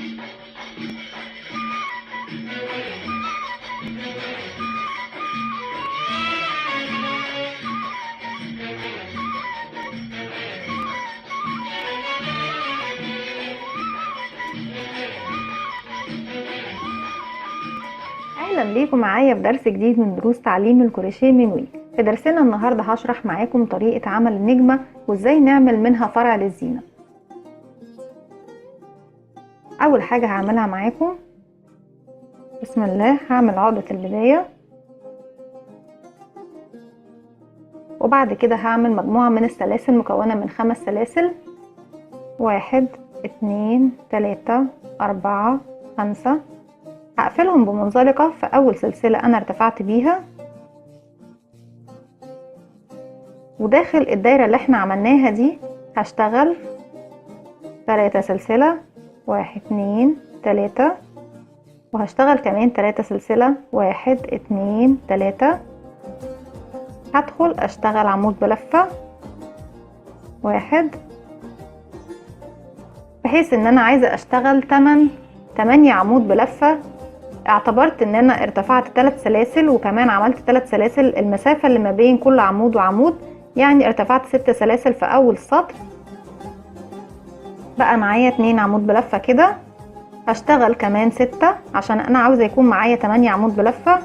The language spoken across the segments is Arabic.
اهلا بيكم معايا في درس جديد من دروس تعليم الكروشيه من وي. في درسنا النهارده هشرح معاكم طريقه عمل النجمه وازاي نعمل منها فرع للزينه. اول حاجه هعملها معاكم بسم الله، هعمل عقده البدايه وبعد كده هعمل مجموعه من السلاسل مكونه من 5 سلاسل، 1 2 3 4 5. هقفلهم بمنزلقة في اول سلسلة انا ارتفعت بيها، وداخل الدايرة اللي احنا عملناها دي هشتغل 3 سلسلة 1 2 3، وهشتغل كمان 3 سلسلة 1 2 3. هدخل اشتغل عمود بلفة 1، بحيث ان انا عايزة اشتغل 8 عمود بلفة. اعتبرت ان انا ارتفعت 3 سلاسل وكمان عملت 3 سلاسل، المسافة اللي ما بين كل عمود وعمود يعني ارتفعت 6 سلاسل في اول سطر. بقى معايا 2 عمود بلفة كده، هشتغل كمان 6 عشان انا عاوزة يكون معايا 8 عمود بلفة.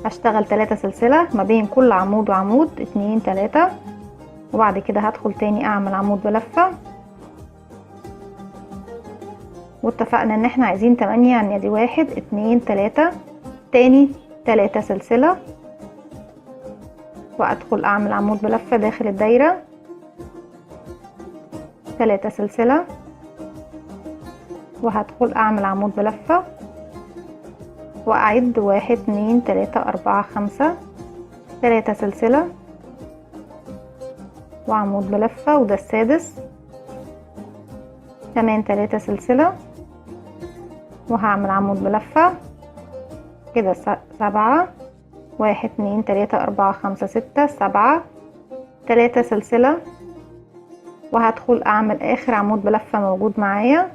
هشتغل 3 سلسلة ما بين كل عمود وعمود 2 3، وبعد كده هدخل تاني اعمل عمود بلفة، واتفقنا ان احنا عايزين 8 يعني ادي 1 2 3. تاني 3 سلسلة وادخل اعمل عمود بلفة داخل الدايرة، 3 سلسلة وهدخل اعمل عمود بلفة واعد 1 2 3 4 5، 3 سلسلة وعمود بلفة وده السادس، كمان 3 سلسلة وهعمل عمود بلفة كده 7، 1 2 3 4 5 6 7، 3 سلسلة وهدخل اعمل اخر عمود بلفة موجود معايا.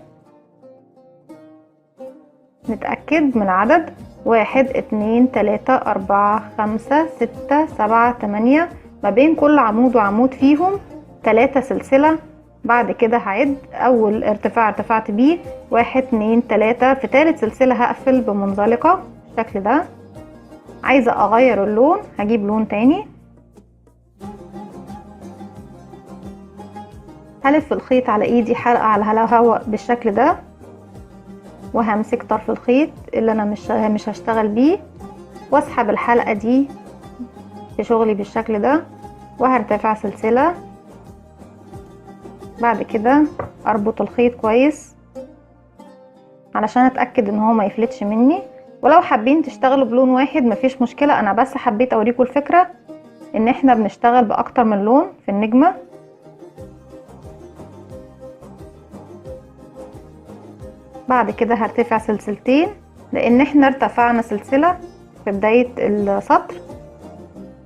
نتأكد من العدد 1 2 3 4 5 6 7 8، ما بين كل عمود وعمود فيهم 3 سلسلة. بعد كده هعد اول ارتفاع ارتفعت بيه 1 2 3، في ثالث سلسلة هقفل بمنزلقة بالشكل ده. عايزة اغير اللون هجيب لون تاني، هلف الخيط على ايدي حلقة على الهواء بالشكل ده، وهمسك طرف الخيط اللي انا مش هشتغل بيه واسحب الحلقة دي في شغلي بالشكل ده، وهرتفع سلسلة. بعد كده اربط الخيط كويس علشان اتأكد ان هو ما يفلتش مني. ولو حابين تشتغلوا بلون واحد مفيش مشكلة، انا بس حبيت اوريكم الفكرة ان احنا بنشتغل باكتر من لون في النجمة. بعد كده هرتفع سلسلتين لان احنا ارتفعنا سلسلة في بداية السطر،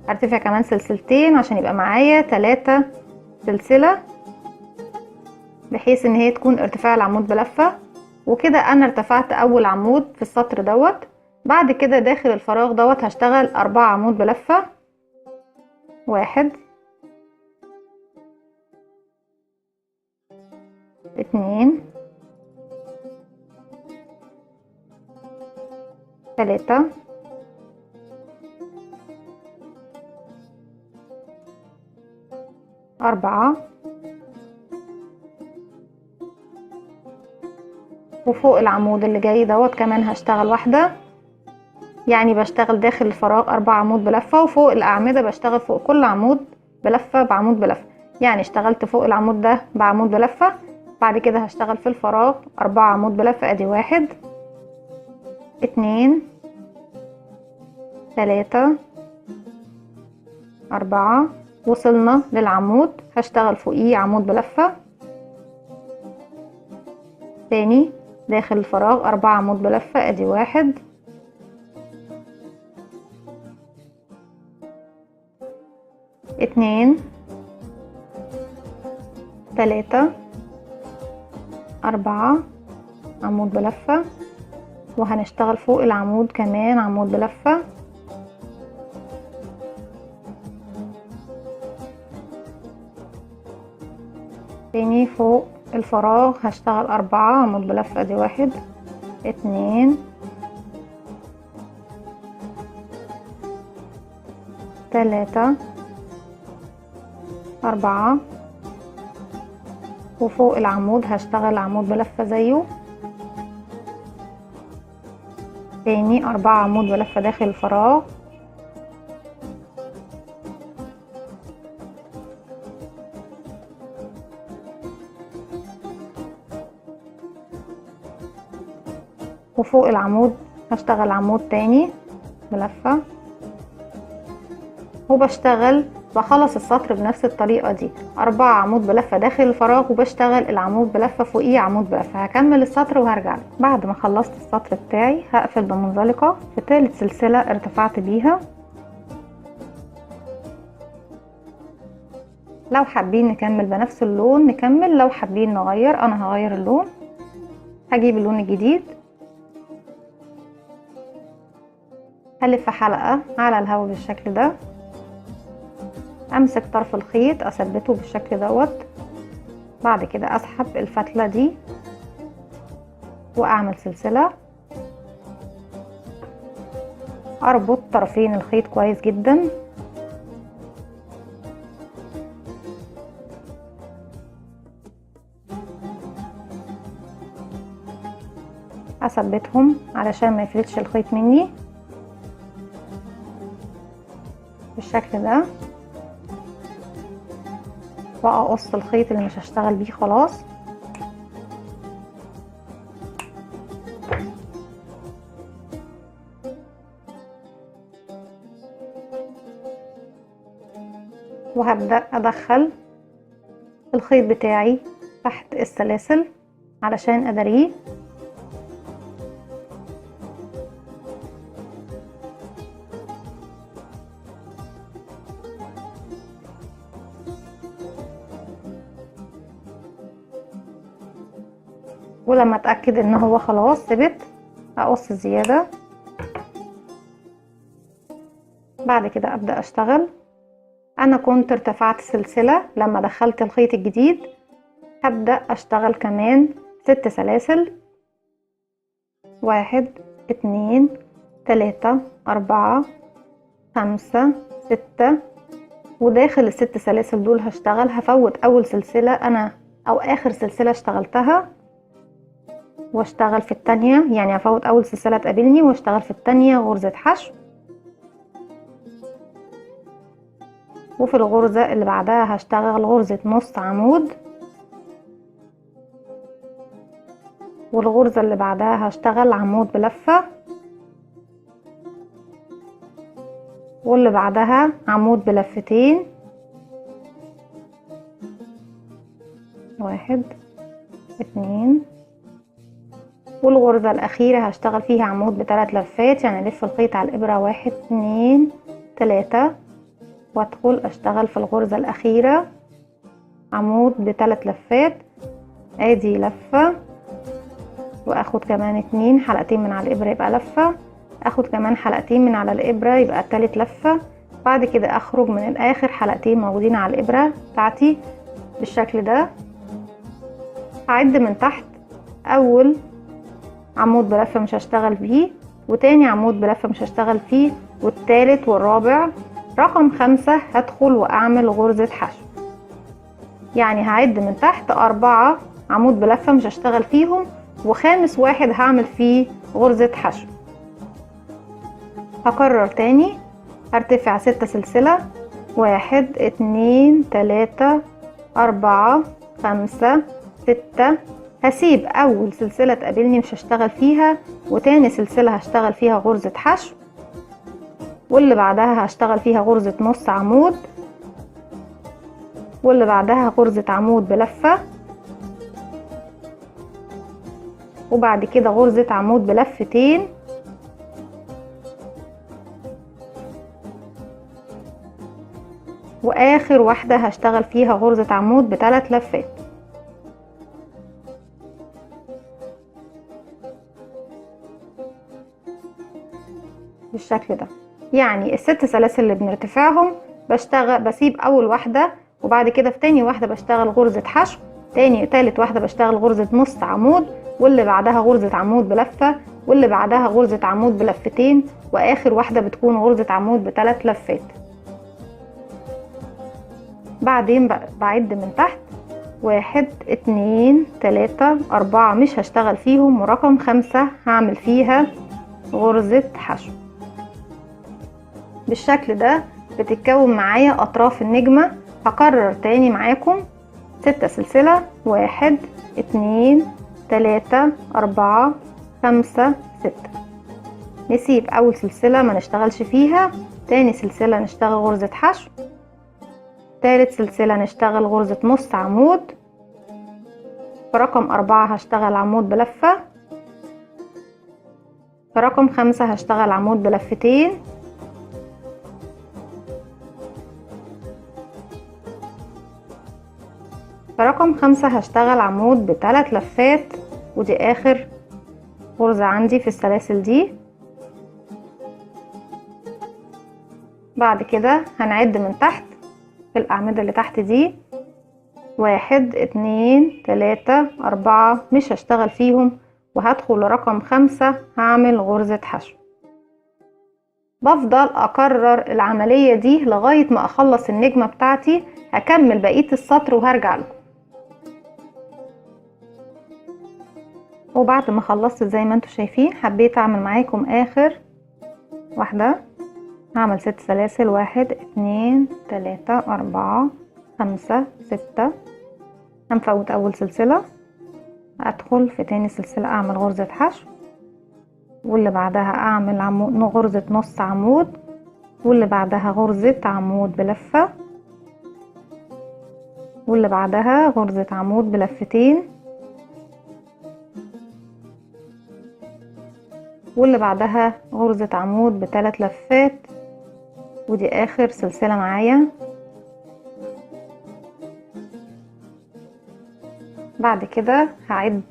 هرتفع كمان سلسلتين عشان يبقى معايا 3 سلسلة بحيث ان هي تكون ارتفاع العمود بلفة. وكده انا ارتفعت اول عمود في السطر دوت. بعد كده داخل الفراغ دوت هشتغل 4 عمود بلفة، 1 2 3 4، وفوق العمود اللي جاي دوت كمان هشتغل 1. يعني بشتغل داخل الفراغ 4 عمود بلفة، وفوق الأعمدة بشتغل فوق كل عمود بلفة بعمود بلفة. يعني اشتغلت فوق العمود ده بعمود بلفة، بعد كده هشتغل في الفراغ 4 عمود بلفة. ادي 1 2 3 4، وصلنا للعمود هشتغل فوقيه عمود بلفة تاني داخل الفراغ 4 عمود بلفة. ادي 1 2 3 4 عمود بلفة، وهنشتغل فوق العمود كمان عمود بلفة، تاني فوق الفراغ هشتغل 4 عمود بلفة. دي 1 2 3 4، وفوق العمود هشتغل عمود بلفة زيه، تاني 4 عمود بلفة داخل الفراغ، وفوق العمود هشتغل عمود تاني بلفة، وبشتغل بخلص السطر بنفس الطريقة دي 4 عمود بلفة داخل الفراغ، وبشتغل العمود بلفة فوقيه عمود بلفة. هكمل السطر وهرجع بعد ما خلصت السطر بتاعي. هقفل بمنزلقة في ثالث سلسلة ارتفعت بيها. لو حابين نكمل بنفس اللون نكمل، لو حابين نغير انا هغير اللون، هجيب اللون الجديد، هلف حلقة على الهوا بالشكل ده، امسك طرف الخيط اثبته بالشكل دوت، بعد كده اسحب الفتلة دي واعمل سلسلة، اربط طرفين الخيط كويس جدا، اثبتهم علشان ما يفلتش الخيط مني بالشكل ده، واقص الخيط اللي مش هشتغل بيه خلاص. وهبدأ ادخل الخيط بتاعي تحت السلاسل علشان اداريه، ولما اتأكد ان هو خلاص ثبت اقص الزيادة. بعد كده ابدأ اشتغل. انا كنت ارتفعت سلسلة لما دخلت الخيط الجديد، هبدأ اشتغل كمان 6 سلاسل، 1 2 3 4 5 6، وداخل ال6 سلاسل دول هشتغل، هفوت اول سلسلة انا او اخر سلسلة اشتغلتها واشتغل في التانية، يعني هفوت اول سلسلة تقابلني واشتغل في التانية غرزة حشو، وفي الغرزة اللي بعدها هشتغل غرزة نص عمود، والغرزة اللي بعدها هشتغل عمود بلفة، واللي بعدها عمود بلفتين، 1 2، والغرزة الأخيرة هشتغل فيها عمود ب3 لفات، يعني الف الخيط على الإبرة 1 2 3، وادخل اشتغل في الغرزة الأخيرة عمود ب3 لفات، ادي لفة، واخد كمان 2 حلقتين من على الإبرة يبقى لفة، اخد كمان حلقتين من على الإبرة يبقى تالت لفة، بعد كده اخرج من الآخر حلقتين موجودين على الإبرة بتاعتي بالشكل ده. هعد من تحت اول عمود بلفة مش هشتغل بيه، وتاني عمود بلفة مش هشتغل فيه، والتالت والرابع، رقم 5 هدخل واعمل غرزة حشو، يعني هعد من تحت 4 عمود بلفة مش هشتغل فيهم، وخامس واحد هعمل فيه غرزة حشو. هكرر تاني، هرتفع 6 سلسلة، 1 2 3 4 5 6، هسيب اول سلسلة تقابلني مش هشتغل فيها، وتاني سلسلة هشتغل فيها غرزة حشو، واللي بعدها هشتغل فيها غرزة نص عمود، واللي بعدها غرزة عمود بلفة، وبعد كده غرزة عمود بلفتين، واخر واحدة هشتغل فيها غرزة عمود ب3 لفات. بالشكل ده. يعني الست سلاسل اللي بنرتفعهم بسيب اول واحدة، وبعد كده في تاني واحدة بشتغل غرزة حشو، تالت واحدة بشتغل غرزة نص عمود، واللي بعدها غرزة عمود بلفة، واللي بعدها غرزة عمود بلفتين، واخر واحدة بتكون غرزة عمود ب3 لفات. بعدين بعد من تحت 1 2 3 4 مش هشتغل فيهم، ورقم 5 هعمل فيها غرزة حشو. بالشكل ده بتتكون معايا اطراف النجمة. هكرر تاني معاكم 6 سلسلة، 1 2 3 4 5 6. نسيب اول سلسلة ما نشتغلش فيها، تاني سلسلة نشتغل غرزة حشو، تالت سلسلة نشتغل غرزة نص عمود، في رقم 4 هشتغل عمود بلفة، في رقم 5 هشتغل عمود بلفتين، في رقم 5 هشتغل عمود ب3 لفات، ودي اخر غرزة عندي في السلاسل دي. بعد كده هنعد من تحت في الأعمدة اللي تحت دي 1 2 3 4 مش هشتغل فيهم، وهدخل لرقم 5 هعمل غرزة حشو. بفضل اكرر العملية دي لغاية ما اخلص النجمة بتاعتي. هكمل بقية السطر وهرجع لكم. وبعد ما خلصت زي ما انتوا شايفين، حبيت اعمل معاكم اخر واحدة. هعمل 6 سلاسل، 1 2 3 4 5 6. هنفوت اول سلسلة، ادخل في تاني سلسلة اعمل غرزة حشو، واللي بعدها اعمل غرزة نص عمود، واللي بعدها غرزة عمود بلفة، واللي بعدها غرزة عمود بلفتين، واللي بعدها غرزة عمود ب3 لفات، ودي اخر سلسلة معايا. بعد كده هعد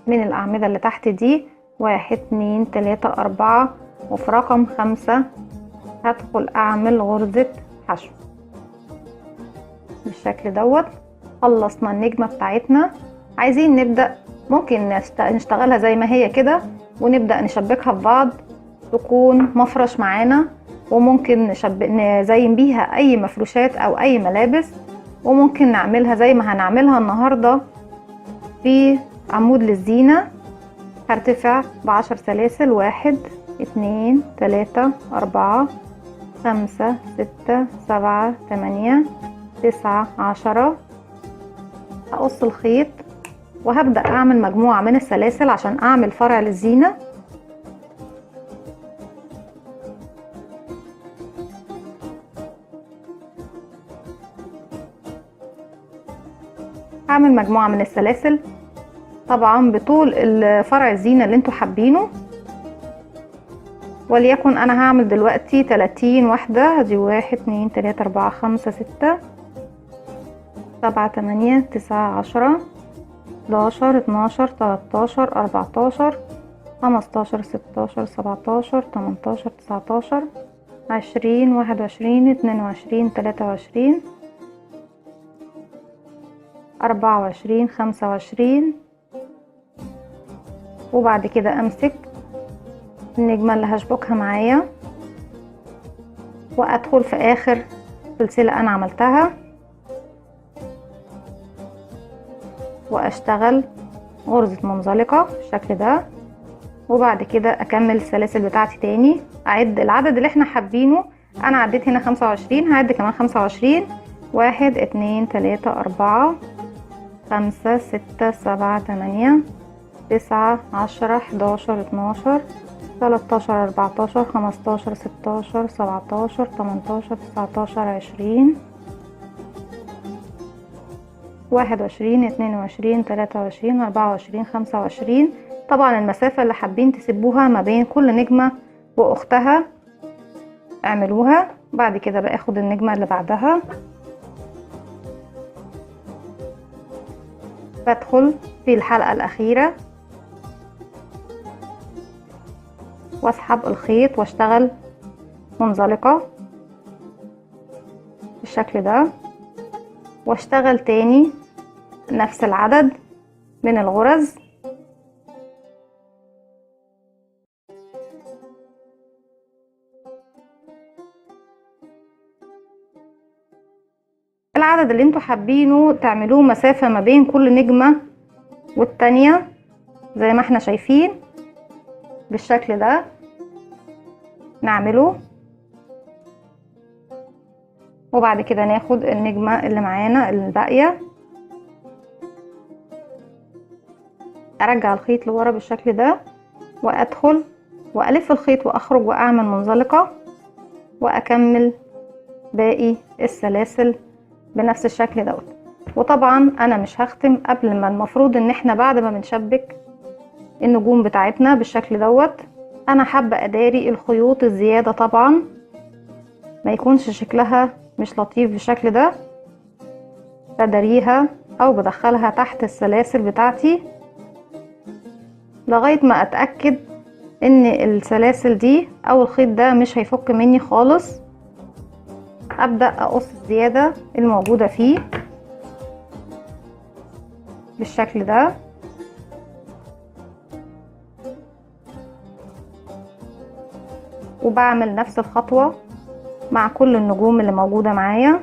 من الاعمدة اللي تحت دي 1 2 3 4، وفي رقم 5 هدخل اعمل غرزة حشو بالشكل دوت. خلصنا النجمة بتاعتنا. عايزين نبدأ، ممكن نشتغلها زي ما هي كده ونبدأ نشبكها في بعض تكون مفرش معانا، وممكن نزين بيها اي مفروشات او اي ملابس، وممكن نعملها زي ما هنعملها النهاردة في عمود للزينة. هرتفع ب10 سلاسل، 1 2 3 4 5 6 7 8 9 10. هقص الخيط وهبدأ اعمل مجموعة من السلاسل عشان اعمل فرع للزينة. هعمل مجموعة من السلاسل طبعا بطول فرع الزينة اللي انتوا حابينه، وليكن انا هعمل دلوقتي 30 واحدة. دي 1 2 3 4 5 6 7 8 9 10 11 12 13 14 15 16 17 18 19 20 21 22 23 24 25. وبعد كده امسك النجمة اللي هشبكها معايا وادخل في اخر سلسلة انا عملتها واشتغل غرزة منزلقة بالشكل ده. وبعد كده اكمل السلاسل بتاعتي تاني، اعد العدد اللي احنا حابينه. انا عديت هنا 25، هعد كمان 25. 1 2 3 4 5 6 7 8 9 10 11 12 13 14 15 16 17 18 19 20 21 22 23 24 25. طبعا المسافة اللي حابين تسيبوها ما بين كل نجمة واختها اعملوها. بعد كده باخد النجمة اللي بعدها، بدخل في الحلقة الأخيرة واسحب الخيط واشتغل منزلقة بالشكل ده، واشتغل تاني نفس العدد من الغرز. العدد اللي انتوا حابينه تعملوه مسافة ما بين كل نجمة والتانية زي ما احنا شايفين بالشكل ده نعمله. وبعد كده ناخد النجمة اللي معانا الباقية، ارجع الخيط لورا بالشكل ده وادخل والف الخيط واخرج واعمل منزلقة واكمل باقي السلاسل بنفس الشكل دوت. وطبعا انا مش هختم قبل ما، المفروض ان احنا بعد ما بنشبك النجوم بتاعتنا بالشكل دوت انا حابة اداري الخيوط الزيادة، طبعا ما يكونش شكلها مش لطيف بالشكل ده، بداريها او بدخلها تحت السلاسل بتاعتي لغاية ما اتأكد ان السلاسل دي او الخيط ده مش هيفك مني خالص. ابدأ اقص الزيادة الموجودة فيه بالشكل ده، وبعمل نفس الخطوة مع كل النجوم اللي موجودة معايا.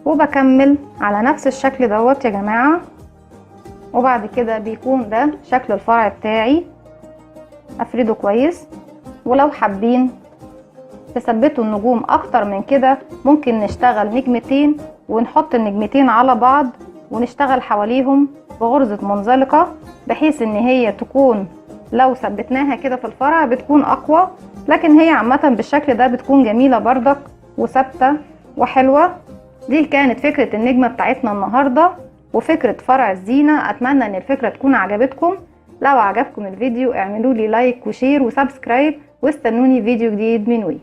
وبكمل على نفس الشكل دوت يا جماعة. وبعد كده بيكون ده شكل الفرع بتاعي، افرده كويس. ولو حابين تثبتوا النجوم اكتر من كده ممكن نشتغل نجمتين ونحط النجمتين على بعض ونشتغل حواليهم بغرزة منزلقة، بحيث ان هي تكون لو ثبتناها كده في الفرع بتكون اقوى، لكن هي عامة بالشكل ده بتكون جميلة بردك وثابتة وحلوة. دي كانت فكرة النجمة بتاعتنا النهاردة وفكرة فرع الزينة. اتمنى ان الفكرة تكون عجبتكم. لو عجبكم الفيديو اعملوا لي لايك وشير وسبسكرايب، واستنوني فيديو جديد من وي.